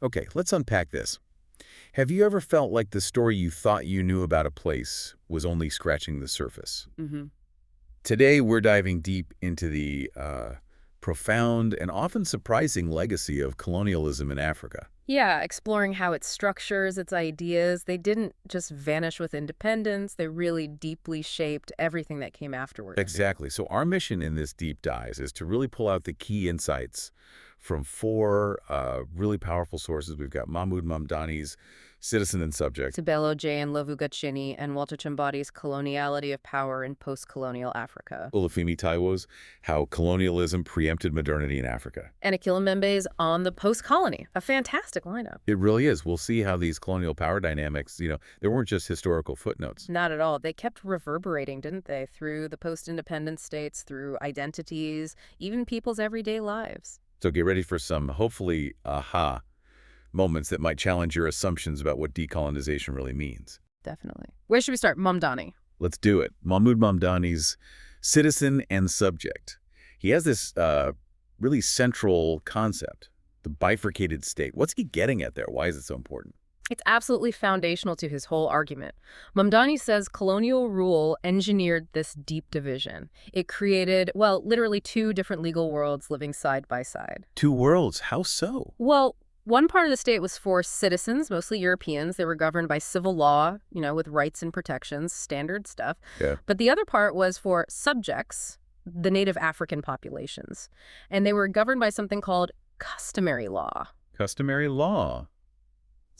Okay, let's unpack this. Have you ever felt like the story you thought you knew about a place was only scratching the surface? Hmm. Today, we're diving deep into the profound and often surprising legacy of colonialism in Africa. Yeah, exploring how it structures its ideas. They didn't just vanish with independence, they really deeply shaped everything that came afterward. Exactly. So our mission in this deep dive is to really pull out the key insights from four really powerful sources. We've got Mahmoud Mamdani's Citizen and Subject, Sibelo J. and Lovugachini and Walter Chambati's Coloniality of Power in Post-Colonial Africa. Olufemi Taiwo's How Colonialism Preempted Modernity in Africa. And Akila Mbembe's On the Post-Colony, a fantastic lineup. It really is. We'll see how these colonial power dynamics, they weren't just historical footnotes. Not at all. They kept reverberating, didn't they? Through the post-independence states, through identities, even people's everyday lives. So get ready for some, hopefully, aha moments that might challenge your assumptions about what decolonization really means. Definitely. Where should we start? Mamdani. Let's do it. Mahmoud Mamdani's Citizen and Subject. He has this really central concept, the bifurcated state. What's he getting at there? Why is it so important? It's absolutely foundational to his whole argument. Mamdani says colonial rule engineered this deep division. It created, well, literally two different legal worlds living side by side. Two worlds. How so? Well, one part of the state was for citizens, mostly Europeans. They were governed by civil law, with rights and protections, standard stuff. Yeah. But the other part was for subjects, the native African populations. And they were governed by something called customary law. Customary law.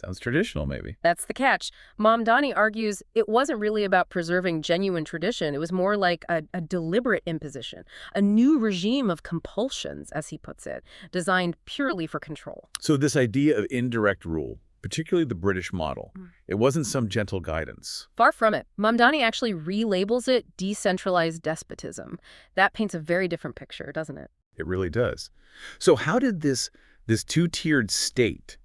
Sounds traditional, maybe. That's the catch. Mamdani argues it wasn't really about preserving genuine tradition. It was more like a deliberate imposition, a new regime of compulsions, as he puts it, designed purely for control. So this idea of indirect rule, particularly the British model, it wasn't some gentle guidance. Far from it. Mamdani actually relabels it decentralized despotism. That paints a very different picture, doesn't it? It really does. So how did this two-tiered state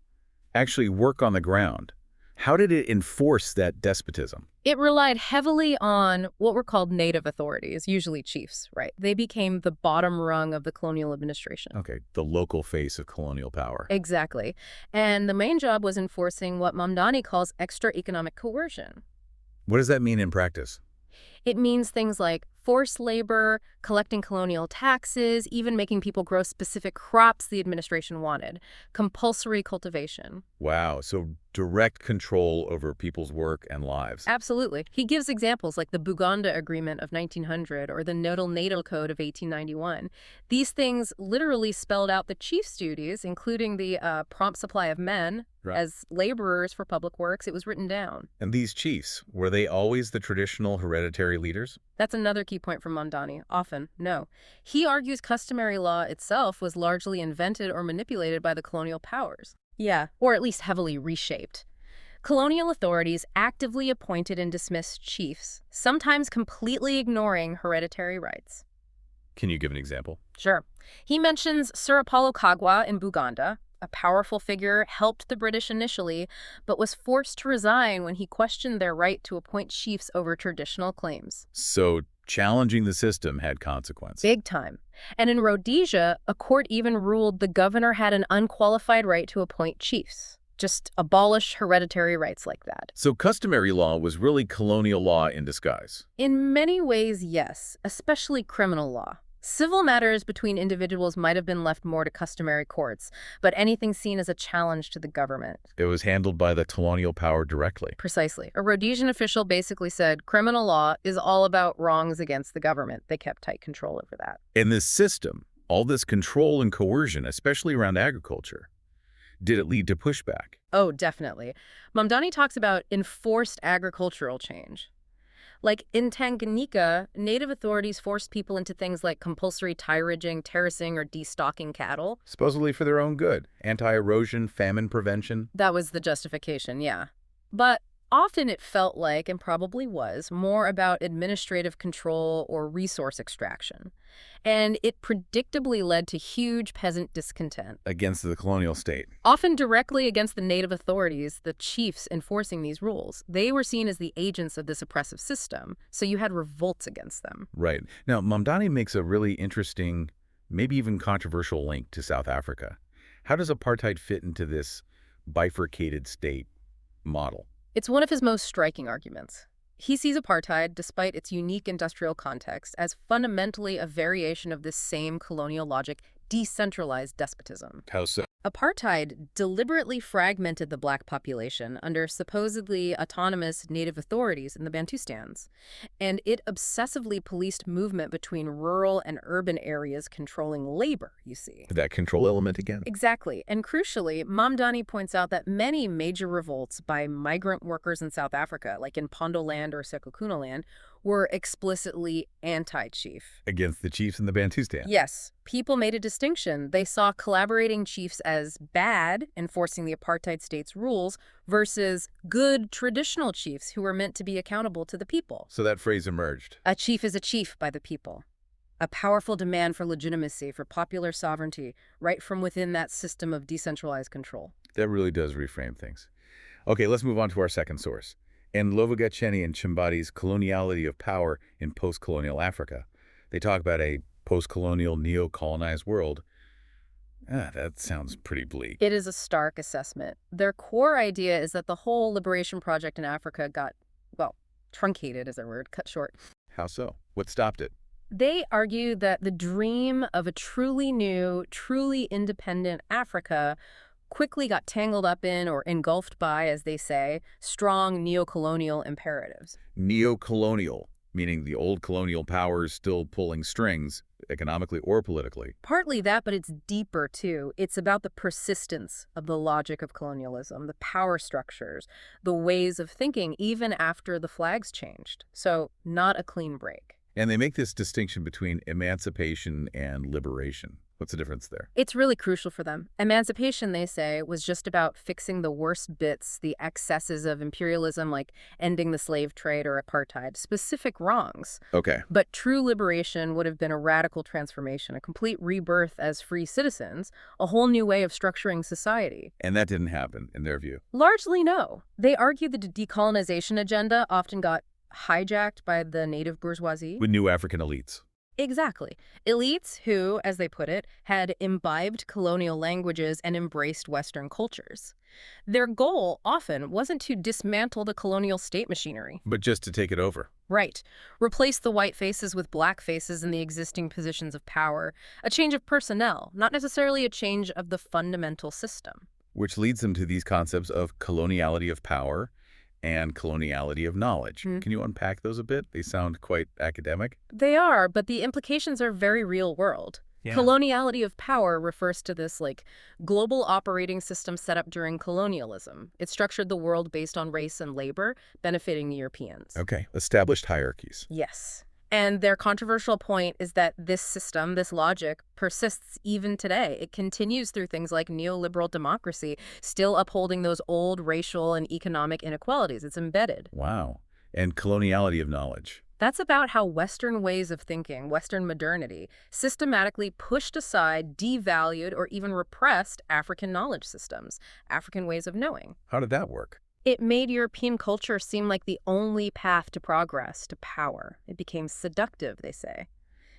actually work on the ground? How did it enforce that despotism? It relied heavily on what were called native authorities, usually chiefs, right? They became the bottom rung of the colonial administration. Okay, the local face of colonial power. Exactly. And the main job was enforcing what Mamdani calls extra economic coercion. What does that mean in practice? It means things like forced labor, collecting colonial taxes, even making people grow specific crops the administration wanted, compulsory cultivation. Wow, so direct control over people's work and lives. Absolutely. He gives examples like the Buganda Agreement of 1900 or the Nodal Natal Code of 1891. These things literally spelled out the chief's duties, including the prompt supply of men as laborers for public works. It was written down. And these chiefs, were they always the traditional hereditary leaders? That's another key point from Mamdani. Often, no. He argues customary law itself was largely invented or manipulated by the colonial powers. Yeah, or at least heavily reshaped. Colonial authorities actively appointed and dismissed chiefs, sometimes completely ignoring hereditary rights. Can you give an example? Sure. He mentions Sir Apollo Kagwa in Buganda, a powerful figure, helped the British initially, but was forced to resign when he questioned their right to appoint chiefs over traditional claims. So challenging the system had consequence. Big time. And in Rhodesia, a court even ruled the governor had an unqualified right to appoint chiefs. Just abolish hereditary rights like that. So customary law was really colonial law in disguise. In many ways, yes, especially criminal law. Civil matters between individuals might have been left more to customary courts, but anything seen as a challenge to the government. It was handled by the colonial power directly. Precisely. A Rhodesian official basically said criminal law is all about wrongs against the government. They kept tight control over that. In this system, all this control and coercion, especially around agriculture, did it lead to pushback? Oh, definitely. Mamdani talks about enforced agricultural change. Like in Tanganyika, native authorities forced people into things like compulsory tillaging, terracing, or destocking cattle. Supposedly for their own good. Anti-erosion, famine prevention. That was the justification, yeah. But often it felt like, and probably was, more about administrative control or resource extraction. And it predictably led to huge peasant discontent. Against the colonial state. Often directly against the native authorities, the chiefs enforcing these rules. They were seen as the agents of this oppressive system, so you had revolts against them. Right. Now, Mamdani makes a really interesting, maybe even controversial link to South Africa. How does apartheid fit into this bifurcated state model. It's one of his most striking arguments. He sees apartheid, despite its unique industrial context, as fundamentally a variation of this same colonial logic, decentralized despotism. How so? Apartheid deliberately fragmented the black population under supposedly autonomous native authorities in the Bantustans, and it obsessively policed movement between rural and urban areas controlling labor, you see. That control element again? Exactly. And crucially, Mamdani points out that many major revolts by migrant workers in South Africa, like in Pondoland or Sekhukhune, were explicitly anti-chief. Against the chiefs in the Bantustan? Yes. People made a distinction. They saw collaborating chiefs as bad, enforcing the apartheid state's rules, versus good traditional chiefs who were meant to be accountable to the people. So that phrase emerged. A chief is a chief by the people. A powerful demand for legitimacy, for popular sovereignty, right from within that system of decentralized control. That really does reframe things. Okay, let's move on to our second source. In Lovugacheni and Chimbati's Coloniality of Power in Post-Colonial Africa, they talk about a post-colonial neo-colonized world. That sounds pretty bleak. It is a stark assessment. Their core idea is that the whole liberation project in Africa got, well, truncated is a word, cut short. How so? What stopped it? They argue that the dream of a truly new, truly independent Africa quickly got tangled up in or engulfed by, as they say, strong neo-colonial imperatives. Neo-colonial, meaning the old colonial powers still pulling strings, economically or politically. Partly that, but it's deeper, too. It's about the persistence of the logic of colonialism, the power structures, the ways of thinking, even after the flags changed. So, not a clean break. And they make this distinction between emancipation and liberation. What's the difference there? It's really crucial for them. Emancipation, they say, was just about fixing the worst bits, the excesses of imperialism, like ending the slave trade or apartheid, specific wrongs. Okay. But true liberation would have been a radical transformation, a complete rebirth as free citizens, a whole new way of structuring society. And that didn't happen, in their view. Largely no. They argue the decolonization agenda often got hijacked by the native bourgeoisie. With new African elites. Exactly. Elites who, as they put it, had imbibed colonial languages and embraced Western cultures. Their goal often wasn't to dismantle the colonial state machinery. But just to take it over. Right. Replace the white faces with black faces in the existing positions of power. A change of personnel, not necessarily a change of the fundamental system. Which leads them to these concepts of coloniality of power and coloniality of knowledge. Can you unpack those a bit? They sound quite academic. They are, but the implications are very real world. Yeah. Coloniality of power refers to this, global operating system set up during colonialism. It structured the world based on race and labor, benefiting the Europeans. Okay, established hierarchies. Yes. And their controversial point is that this system, this logic, persists even today. It continues through things like neoliberal democracy, still upholding those old racial and economic inequalities. It's embedded. Wow. And coloniality of knowledge. That's about how Western ways of thinking, Western modernity, systematically pushed aside, devalued, or even repressed African knowledge systems, African ways of knowing. How did that work? It made European culture seem like the only path to progress, to power. It became seductive, they say.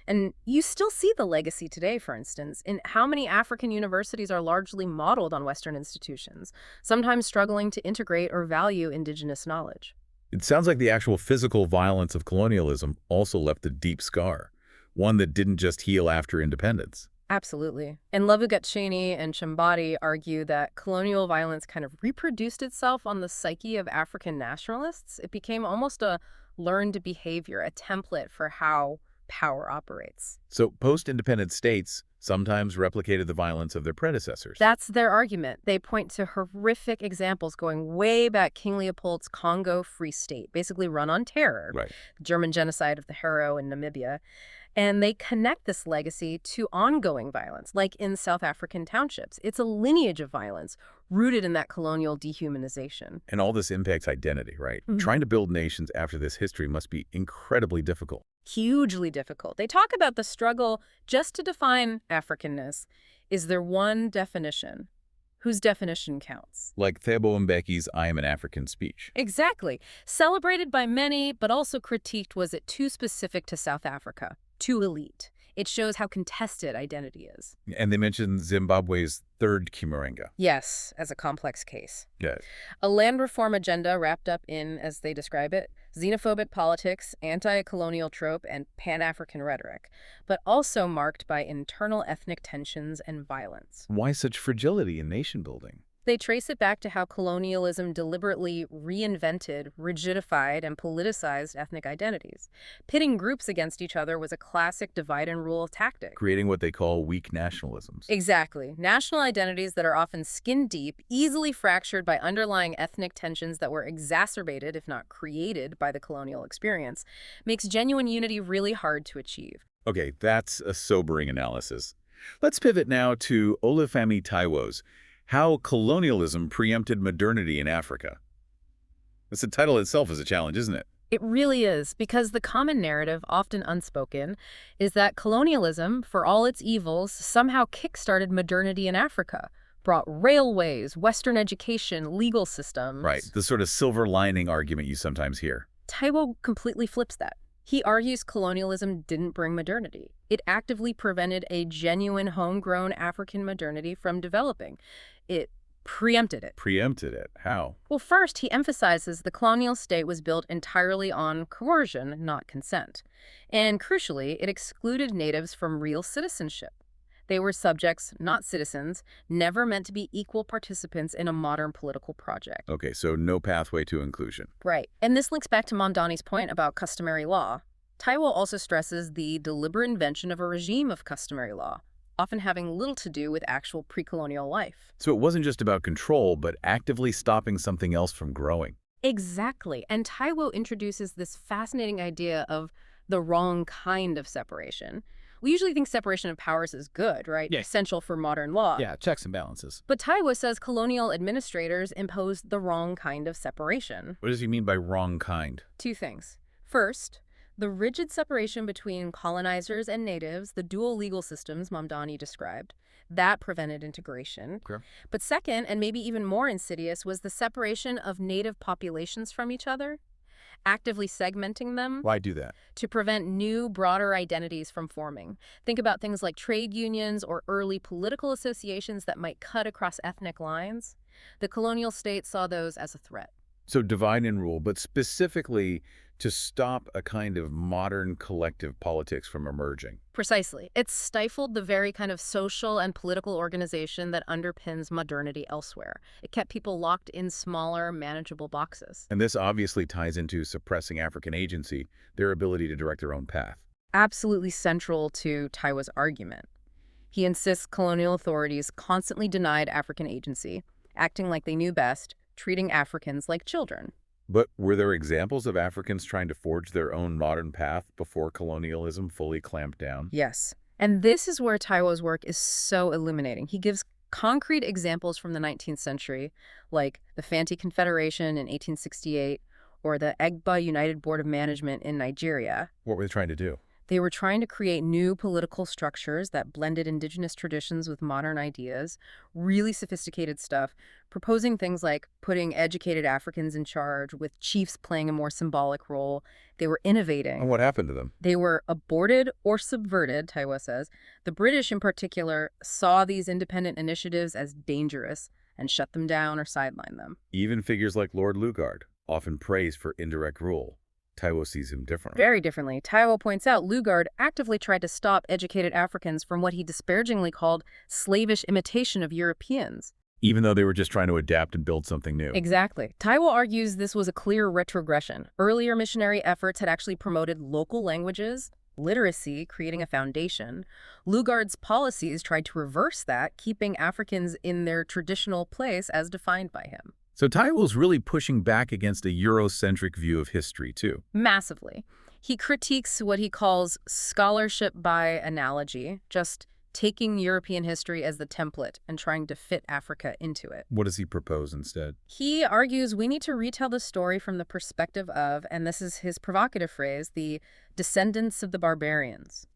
And you still see the legacy today, for instance, in how many African universities are largely modeled on Western institutions, sometimes struggling to integrate or value indigenous knowledge. It sounds like the actual physical violence of colonialism also left a deep scar, one that didn't just heal after independence. Absolutely. And Lovugacheni and Chimbati argue that colonial violence kind of reproduced itself on the psyche of African nationalists. It became almost a learned behavior, a template for how power operates. So post-independent states sometimes replicated the violence of their predecessors. That's their argument. They point to horrific examples going way back. King Leopold's Congo Free State, basically run on terror. Right. The German genocide of the Herero in Namibia. And they connect this legacy to ongoing violence, like in South African townships. It's a lineage of violence rooted in that colonial dehumanization. And all this impacts identity, right? Trying to build nations after this history must be incredibly difficult. Hugely difficult. They talk about the struggle just to define Africanness. Is there one definition? Whose definition counts? Like Thabo Mbeki's I Am an African speech. Exactly. Celebrated by many, but also critiqued. Was it too specific to South Africa? Too elite? It shows how contested identity is. And they mentioned Zimbabwe's third Chimurenga. Yes, as a complex case. Yeah. A land reform agenda wrapped up in, as they describe it, xenophobic politics, anti-colonial trope, and pan-African rhetoric, but also marked by internal ethnic tensions and violence. Why such fragility in nation building? They trace it back to how colonialism deliberately reinvented, rigidified, and politicized ethnic identities. Pitting groups against each other was a classic divide-and-rule tactic. Creating what they call weak nationalisms. Exactly. National identities that are often skin-deep, easily fractured by underlying ethnic tensions that were exacerbated, if not created, by the colonial experience, makes genuine unity really hard to achieve. Okay, that's a sobering analysis. Let's pivot now to Olufemi Taiwo's How Colonialism Preempted Modernity in Africa. The title itself is a challenge, isn't it? It really is, because the common narrative, often unspoken, is that colonialism, for all its evils, somehow kick-started modernity in Africa, brought railways, Western education, legal systems. Right, the sort of silver lining argument you sometimes hear. Taiwo completely flips that. He argues colonialism didn't bring modernity. It actively prevented a genuine homegrown African modernity from developing. It preempted it. Preempted it? How? Well, first, he emphasizes the colonial state was built entirely on coercion, not consent. And crucially, it excluded natives from real citizenship. They were subjects, not citizens, never meant to be equal participants in a modern political project. Okay, so no pathway to inclusion. Right. And this links back to Mondani's point about customary law. Taiwo also stresses the deliberate invention of a regime of customary law, often having little to do with actual pre-colonial life. So it wasn't just about control, but actively stopping something else from growing. Exactly. And Taiwo introduces this fascinating idea of the wrong kind of separation. We usually think separation of powers is good, right? Yeah. Essential for modern law. Yeah, checks and balances. But Taiwo says colonial administrators imposed the wrong kind of separation. What does he mean by wrong kind? Two things. First, the rigid separation between colonizers and natives, the dual legal systems Mamdani described, that prevented integration. Okay. But second, and maybe even more insidious, was the separation of native populations from each other, actively segmenting them Why do that? to prevent new, broader identities from forming. Think about things like trade unions or early political associations that might cut across ethnic lines. The colonial state saw those as a threat. So divide and rule, but specifically to stop a kind of modern collective politics from emerging. Precisely. It stifled the very kind of social and political organization that underpins modernity elsewhere. It kept people locked in smaller, manageable boxes. And this obviously ties into suppressing African agency, their ability to direct their own path. Absolutely central to Taiwo's argument. He insists colonial authorities constantly denied African agency, acting like they knew best, treating Africans like children. But were there examples of Africans trying to forge their own modern path before colonialism fully clamped down? Yes. And this is where Taiwo's work is so illuminating. He gives concrete examples from the 19th century, like the Fanti Confederation in 1868 or the Egba United Board of Management in Nigeria. What were they trying to do? They were trying to create new political structures that blended indigenous traditions with modern ideas, really sophisticated stuff, proposing things like putting educated Africans in charge, with chiefs playing a more symbolic role. They were innovating. And what happened to them? They were aborted or subverted, Taiwo says. The British, in particular, saw these independent initiatives as dangerous and shut them down or sidelined them. Even figures like Lord Lugard, often praised for indirect rule. Taiwo sees him differently. Very differently. Taiwo points out Lugard actively tried to stop educated Africans from what he disparagingly called slavish imitation of Europeans. Even though they were just trying to adapt and build something new. Exactly. Taiwo argues this was a clear retrogression. Earlier missionary efforts had actually promoted local languages, literacy, creating a foundation. Lugard's policies tried to reverse that, keeping Africans in their traditional place as defined by him. So Taiwo's really pushing back against a Eurocentric view of history, too. Massively. He critiques what he calls scholarship by analogy, just taking European history as the template and trying to fit Africa into it. What does he propose instead? He argues we need to retell the story from the perspective of, and this is his provocative phrase, the descendants of the barbarians.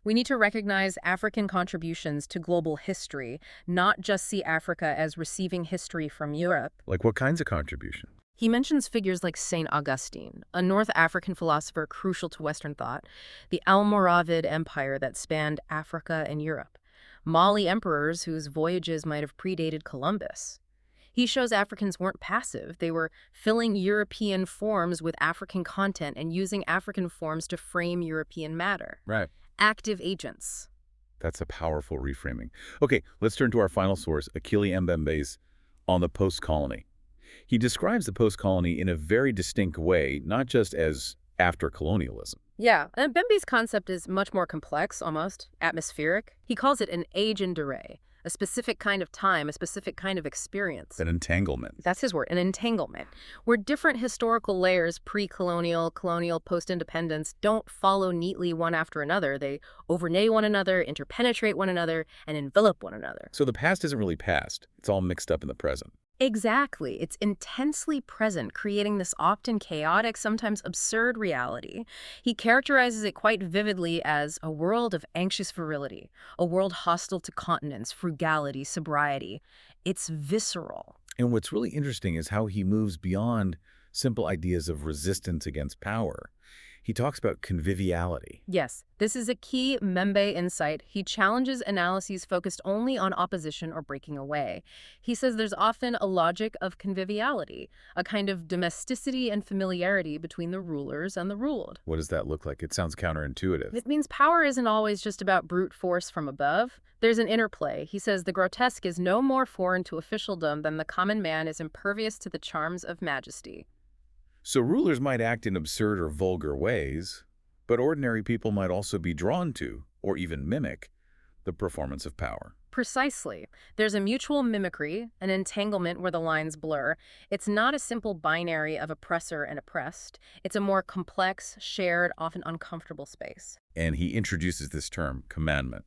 We need to recognize African contributions to global history, not just see Africa as receiving history from Europe. Like what kinds of contribution? He mentions figures like St. Augustine, a North African philosopher crucial to Western thought, the Almoravid Empire that spanned Africa and Europe, Mali emperors whose voyages might have predated Columbus. He shows Africans weren't passive. They were filling European forms with African content and using African forms to frame European matter. Right. Active agents. That's a powerful reframing. Okay, let's turn to our final source, Akili Mbembe's On the Post-Colony. He describes the post-colony in a very distinct way, not just as after colonialism. Yeah, and Bembe's concept is much more complex, almost atmospheric. He calls it an age in durée, a specific kind of time, a specific kind of experience. An entanglement. That's his word, an entanglement, where different historical layers, pre-colonial, colonial, post-independence, don't follow neatly one after another. They overlay one another, interpenetrate one another, and envelop one another. So the past isn't really past. It's all mixed up in the present. Exactly. It's intensely present, creating this often chaotic, sometimes absurd reality. He characterizes it quite vividly as a world of anxious virility, a world hostile to continence, frugality, sobriety. It's visceral. And what's really interesting is how he moves beyond simple ideas of resistance against power. He talks about conviviality. Yes, this is a key Membe insight. He challenges analyses focused only on opposition or breaking away. He says there's often a logic of conviviality, a kind of domesticity and familiarity between the rulers and the ruled. What does that look like? It sounds counterintuitive. It means power isn't always just about brute force from above. There's an interplay. He says the grotesque is no more foreign to officialdom than the common man is impervious to the charms of majesty. So rulers might act in absurd or vulgar ways, but ordinary people might also be drawn to, or even mimic, the performance of power. Precisely. There's a mutual mimicry, an entanglement where the lines blur. It's not a simple binary of oppressor and oppressed. It's a more complex, shared, often uncomfortable space. And he introduces this term, commandment.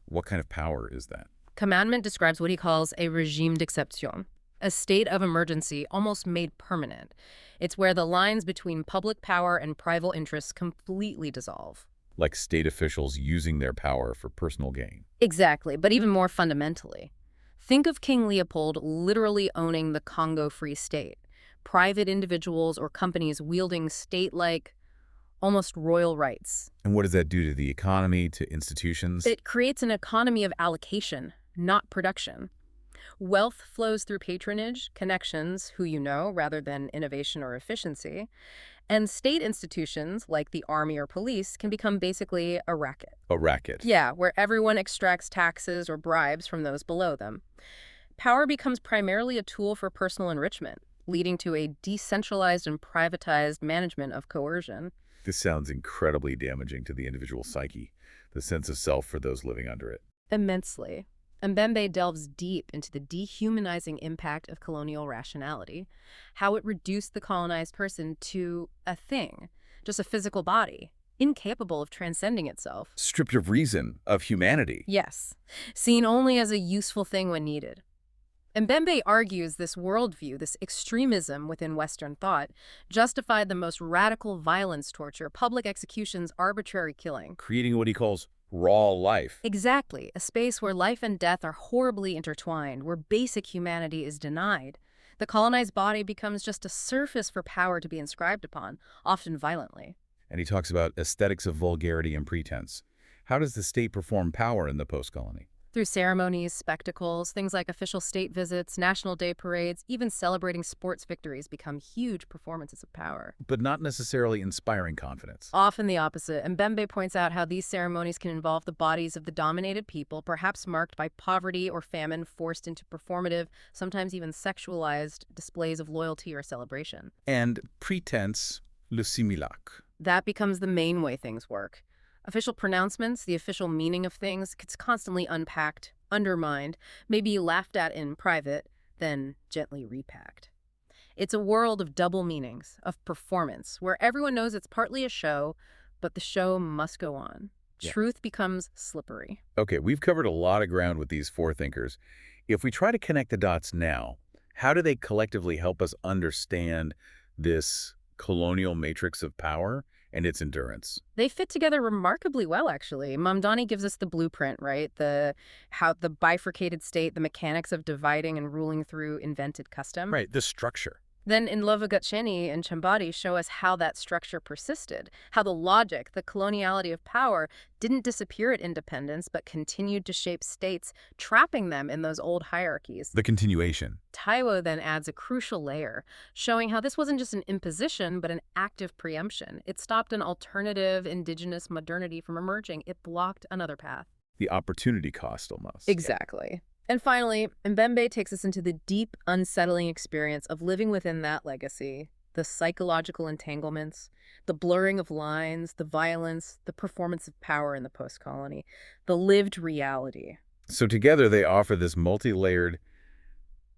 What kind of power is that? Commandment describes what he calls a régime d'exception, a state of emergency almost made permanent. It's where the lines between public power and private interests completely dissolve. Like state officials using their power for personal gain. Exactly, but even more fundamentally. Think of King Leopold literally owning the Congo Free State. Private individuals or companies wielding state-like, almost royal rights. And what does that do to the economy, to institutions? It creates an economy of allocation, not production. Wealth flows through patronage, connections, who you know, rather than innovation or efficiency. And state institutions, like the army or police, can become basically a racket. A racket. Yeah, where everyone extracts taxes or bribes from those below them. Power becomes primarily a tool for personal enrichment, leading to a decentralized and privatized management of coercion. This sounds incredibly damaging to the individual psyche, the sense of self for those living under it. Immensely. Mbembe delves deep into the dehumanizing impact of colonial rationality, how it reduced the colonized person to a thing, just a physical body, incapable of transcending itself. Stripped of reason, of humanity. Yes, seen only as a useful thing when needed. Mbembe argues this worldview, this extremism within Western thought, justified the most radical violence, torture, public executions, arbitrary killing. Creating what he calls raw life. Exactly, a space where life and death are horribly intertwined, where basic humanity is denied. The colonized body becomes just a surface for power to be inscribed upon, often violently. And he talks about aesthetics of vulgarity and pretense. How does the state perform power in the post-colony? Through ceremonies, spectacles, things like official state visits, national day parades, even celebrating sports victories become huge performances of power. But not necessarily inspiring confidence. Often the opposite. Mbembe points out how these ceremonies can involve the bodies of the dominated people, perhaps marked by poverty or famine, forced into performative, sometimes even sexualized displays of loyalty or celebration. And pretense, le simulacre. That becomes the main way things work. Official pronouncements, the official meaning of things, gets constantly unpacked, undermined, maybe laughed at in private, then gently repacked. It's a world of double meanings, of performance, where everyone knows it's partly a show, but the show must go on. Yeah. Truth becomes slippery. Okay, we've covered a lot of ground with these four thinkers. If we try to connect the dots now, how do they collectively help us understand this colonial matrix of power and its endurance? They fit together remarkably well, actually. Mamdani gives us the blueprint, right? How the bifurcated state, the mechanics of dividing and ruling through invented custom. Right, the structure. Then in Lovagacheni and Chambati show us how that structure persisted, how the logic, the coloniality of power, didn't disappear at independence but continued to shape states, trapping them in those old hierarchies. The continuation. Taiwo then adds a crucial layer, showing how this wasn't just an imposition but an active preemption. It stopped an alternative indigenous modernity from emerging. It blocked another path. The opportunity cost almost. Exactly. And finally, Mbembe takes us into the deep, unsettling experience of living within that legacy, the psychological entanglements, the blurring of lines, the violence, the performance of power in the post-colony, the lived reality. So together they offer this multi-layered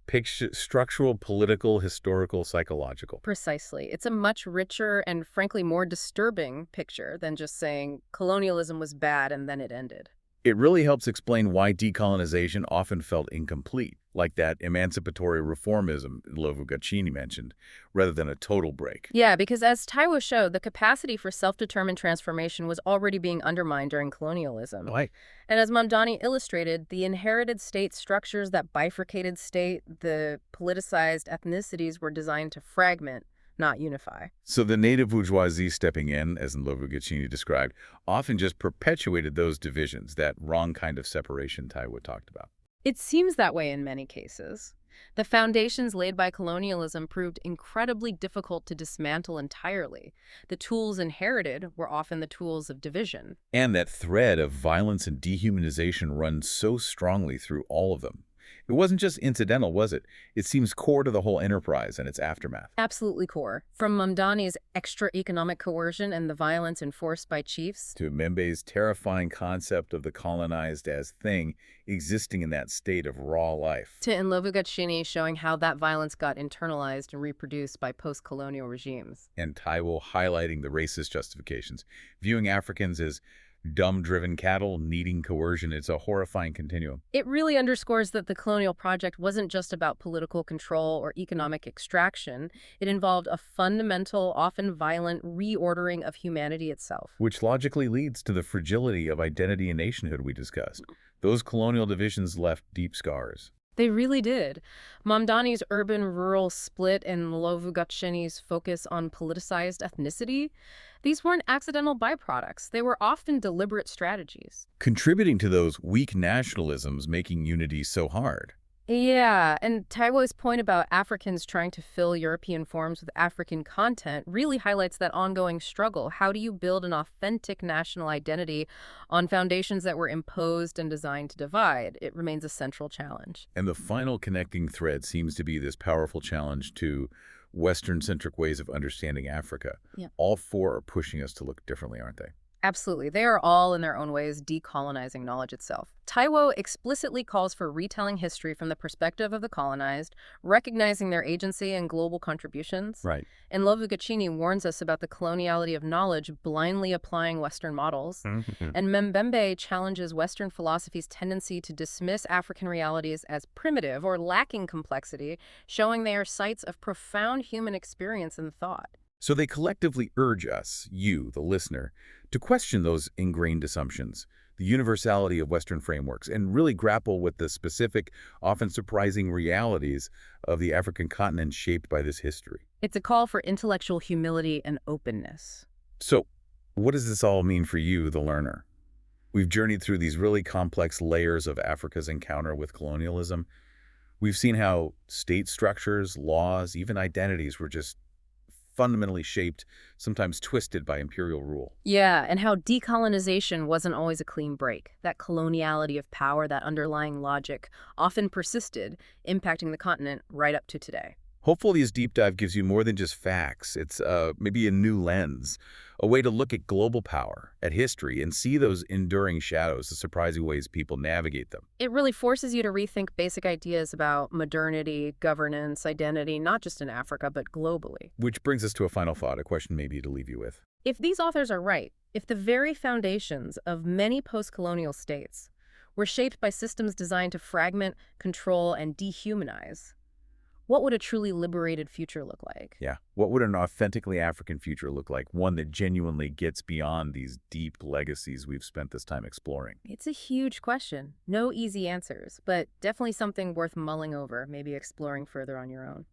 picture, structural, political, historical, psychological. Precisely. It's a much richer and frankly more disturbing picture than just saying colonialism was bad and then it ended. It really helps explain why decolonization often felt incomplete, like that emancipatory reformism Lovagachini mentioned, rather than a total break. Yeah, because as Taiwo showed, the capacity for self-determined transformation was already being undermined during colonialism. Right. And as Mamdani illustrated, the inherited state structures, that bifurcated state, the politicized ethnicities were designed to fragment, not unify. So the native bourgeoisie stepping in, as Lovagachini described, often just perpetuated those divisions, that wrong kind of separation Taiwo talked about. It seems that way in many cases. The foundations laid by colonialism proved incredibly difficult to dismantle entirely. The tools inherited were often the tools of division. And that thread of violence and dehumanization runs so strongly through all of them. It wasn't just incidental, was it? It seems core to the whole enterprise and its aftermath. Absolutely core. From Mamdani's extra economic coercion and the violence enforced by chiefs, To Mbembe's terrifying concept of the colonized as thing existing in that state of raw life. to Nlovugachini showing how that violence got internalized and reproduced by post-colonial regimes. And Taiwo highlighting the racist justifications, viewing Africans as dumb-driven cattle needing coercion. It's a horrifying continuum. It really underscores that the colonial project wasn't just about political control or economic extraction. It involved a fundamental, often violent, reordering of humanity itself. Which logically leads to the fragility of identity and nationhood we discussed. Those colonial divisions left deep scars. They really did. Mamdani's urban-rural split and Lovugachini's focus on politicized ethnicity, these weren't accidental byproducts. They were often deliberate strategies. Contributing to those weak nationalisms making unity so hard. Yeah, and Taiwo's point about Africans trying to fill European forms with African content really highlights that ongoing struggle. How do you build an authentic national identity on foundations that were imposed and designed to divide? It remains a central challenge. And the final connecting thread seems to be this powerful challenge to Western-centric ways of understanding Africa. Yeah. All four are pushing us to look differently, aren't they? Absolutely. They are all, in their own ways, decolonizing knowledge itself. Taiwo explicitly calls for retelling history from the perspective of the colonized, recognizing their agency and global contributions. Right. And Lovagachini warns us about the coloniality of knowledge blindly applying Western models. And Mbembe challenges Western philosophy's tendency to dismiss African realities as primitive or lacking complexity, showing they are sites of profound human experience and thought. So they collectively urge us, you, the listener, to question those ingrained assumptions, the universality of Western frameworks, and really grapple with the specific, often surprising realities of the African continent shaped by this history. It's a call for intellectual humility and openness. So, what does this all mean for you, the learner? We've journeyed through these really complex layers of Africa's encounter with colonialism. We've seen how state structures, laws, even identities were just fundamentally shaped, sometimes twisted by imperial rule. Yeah, and how decolonization wasn't always a clean break. That coloniality of power, that underlying logic, often persisted, impacting the continent right up to today. Hopefully this deep dive gives you more than just facts. It's maybe a new lens, a way to look at global power, at history, and see those enduring shadows, the surprising ways people navigate them. It really forces you to rethink basic ideas about modernity, governance, identity, not just in Africa, but globally. Which brings us to a final thought, a question maybe to leave you with. If these authors are right, if the very foundations of many post-colonial states were shaped by systems designed to fragment, control, and dehumanize, what would a truly liberated future look like? Yeah. What would an authentically African future look like? One that genuinely gets beyond these deep legacies we've spent this time exploring. It's a huge question. No easy answers, but definitely something worth mulling over, maybe exploring further on your own.